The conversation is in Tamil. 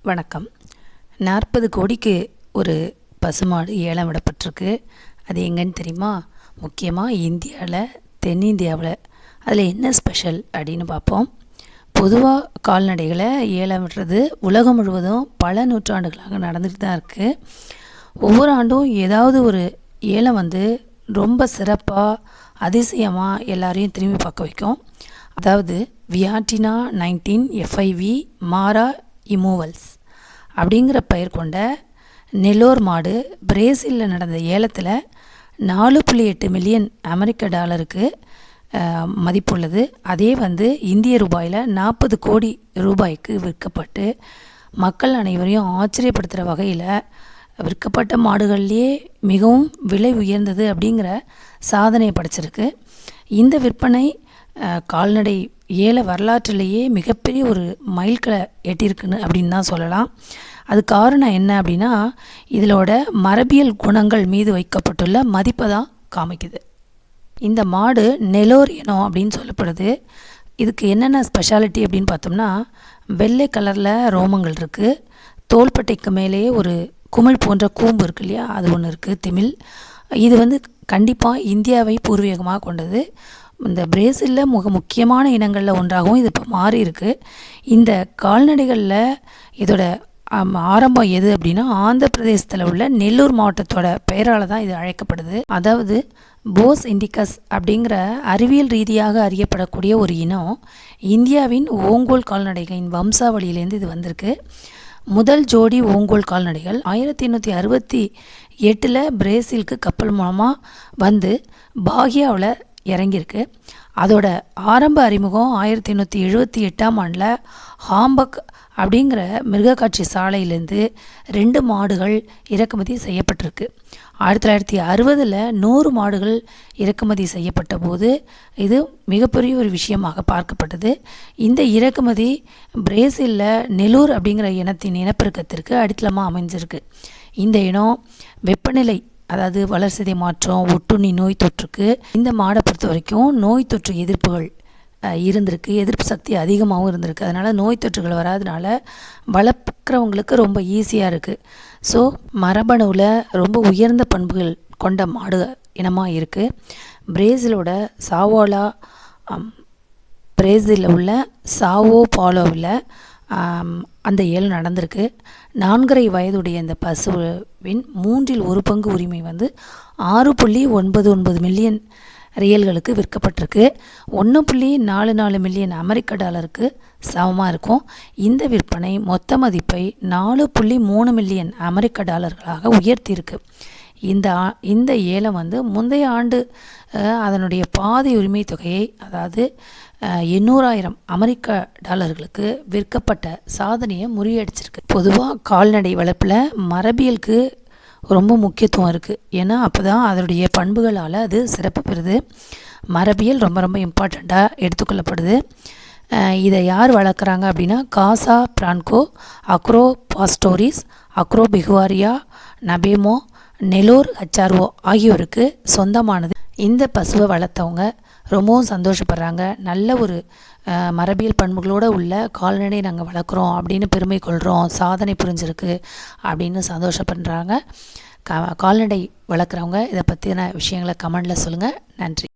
வணக்கம். 40 கோடிக்கு ஒரு பசுமாடு ஏலம் விடப்பட்டிருக்கு. அது எங்கன்னு தெரியுமா? முக்கியமாக இந்தியாவில், தென்னிந்தியாவில். அதில் என்ன ஸ்பெஷல் அப்படின்னு பார்ப்போம். பொதுவாக கால்நடைகளை ஏலம் விடுறது உலகம் முழுவதும் பல நூற்றாண்டுகளாக நடந்துட்டு தான் இருக்குது. ஒவ்வொரு ஆண்டும் ஏதாவது ஒரு ஏலம் ரொம்ப சிறப்பாக, அதிசயமாக எல்லாரையும் திரும்பி பார்க்க வைக்கும். அதாவது வியாட்டினா 19 FIV மாரா இமூவல்ஸ் அப்படிங்கிற பெயர் கொண்ட நெல்லோர் மாடு பிரேசிலில் நடந்த ஏலத்தில் 4.8 மில்லியன் அமெரிக்க டாலருக்கு மதிப்புள்ளது. அதே இந்திய ரூபாயில் 40 கோடி ரூபாய்க்கு விற்கப்பட்டு மக்கள் அனைவரையும் ஆச்சரியப்படுத்துகிற வகையில் விற்கப்பட்ட மாடுகள்லேயே மிகவும் விலை உயர்ந்தது அப்படிங்கிற சாதனையை படைச்சிருக்கு. இந்த விற்பனை கால்நடை ஏல வரலாற்றிலேயே மிகப்பெரிய ஒரு மைல்கல்லை எட்டியிருக்குன்னு அப்படின்னு தான் சொல்லலாம். அது காரணம் என்ன அப்படின்னா, இதிலோட மரபியல் குணங்கள் மீது வைக்கப்பட்டுள்ள மதிப்பை தான் காமிக்குது. இந்த மாடு நெல்லோர் இனம் அப்படின்னு சொல்லப்படுது. இதுக்கு என்னென்ன ஸ்பெஷாலிட்டி அப்படின்னு பார்த்தோம்னா, வெள்ளை கலரில் ரோமங்கள் இருக்குது. தோள்பட்டைக்கு மேலேயே ஒரு குமிழ் போன்ற கூம்பு இருக்கு இல்லையா, அது ஒன்று இருக்குது, திமில். இது கண்டிப்பாக இந்தியாவை பூர்வீகமாக கொண்டது. இந்த பிரேசிலில் முக்கியமான இனங்களில் ஒன்றாகவும் இது இப்போ மாறி இருக்குது. இந்த கால்நடைகளில் இதோட ஆரம்பம் எது அப்படின்னா, ஆந்திர பிரதேசத்தில் உள்ள நெல்லூர் மாவட்டத்தோட பெயரால் தான் இது அழைக்கப்படுது. அதாவது போஸ் இண்டிகஸ் அப்படிங்கிற அறிவியல் ரீதியாக அறியப்படக்கூடிய ஒரு இனம் இந்தியாவின் ஓங்கோல் கால்நடைகளின் வம்சாவளியிலேருந்து இது வந்திருக்கு. முதல் ஜோடி ஓங்கோல் கால்நடைகள் 1868 பிரேசிலுக்கு கப்பல் மூலமாக பாகியாவில் இறங்கியிருக்கு. அதோட ஆரம்ப அறிமுகம் 1878 ஹாம்பக் அப்படிங்கிற மிருகக்காட்சி சாலையிலேருந்து 2 மாடுகள் இறக்குமதி செய்யப்பட்டிருக்கு. 1960 100 மாடுகள் இறக்குமதி செய்யப்பட்ட போது இது மிகப்பெரிய ஒரு விஷயமாக பார்க்கப்பட்டது. இந்த இறக்குமதி பிரேசிலில் நெல்லூர் அப்படிங்கிற இனத்தின் இனப்பெருக்கத்திற்கு அடித்தளமாக அமைஞ்சிருக்கு. இந்த இனம் வெப்பநிலை, அதாவது வளர்சிதை மாற்றம், ஒட்டுண்ணி நோய் தொற்றுக்கு இந்த மாடை பொறுத்த வரைக்கும் நோய் தொற்று எதிர்ப்புகள் இருந்திருக்கு, எதிர்ப்பு சக்தி அதிகமாகவும் இருந்திருக்கு. அதனால் நோய் தொற்றுகள் வராதனால வளர்க்குறவங்களுக்கு ரொம்ப ஈஸியாக இருக்குது. ஸோ மரபணுவில் ரொம்ப உயர்ந்த பண்புகள் கொண்ட மாடு இனமாக இருக்குது. பிரேசிலோட சாவோலா, பிரேசிலில் உள்ள சாவோ பாலோவில் அந்த ஏலம் நடந்திருக்கு. 4.5 வயதுடைய இந்த பசுவின் 1/3 பங்கு உரிமை 6.99 மில்லியன் ரியல்களுக்கு விற்கப்பட்டிருக்கு. 1.44 மில்லியன் அமெரிக்க டாலருக்கு சமமாக இருக்கும். இந்த விற்பனை மொத்த மதிப்பை 4.3 மில்லியன் அமெரிக்க டாலர்களாக உயர்த்தியிருக்கு. இந்த ஏலம் முந்தைய ஆண்டு அதனுடைய பாதி உரிமை தொகையை, அதாவது 800,000 அமெரிக்க டாலர்களுக்கு விற்கப்பட்ட சாதனையை முறியடிச்சிருக்கு. பொதுவாக கால்நடை வளர்ப்பில் மரபியலுக்கு ரொம்ப முக்கியத்துவம் இருக்குது. ஏன்னா அப்போ தான் அதனுடைய பண்புகளால் அது சிறப்பு பெறுது. மரபியல் ரொம்ப ரொம்ப இம்பார்ட்டண்ட்டாக எடுத்துக்கொள்ளப்படுது. இதை யார் வளர்க்குறாங்க அப்படின்னா, காசா பிரான்கோ, அக்ரோ பாஸ்டோரிஸ், அக்ரோ பிகுவாரியா, நபேமோ, நெல்லோர் ஹச்ஆர்ஓ ஆகியோருக்கு சொந்தமானது. இந்த பசுவை வளர்த்தவங்க ரொம்பவும் சந்தோஷப்படுறாங்க. நல்ல ஒரு மரபியல் பண்புகளோடு உள்ள கால்நடை நாங்கள் வளர்க்குறோம் அப்படின்னு பெருமை கொள்கிறோம், சாதனை புரிஞ்சிருக்கு அப்படின்னு சந்தோஷப்படுறாங்க. கால்நடை வளர்க்குறவங்க இதை பற்றின விஷயங்களை கமெண்டில் சொல்லுங்கள். நன்றி.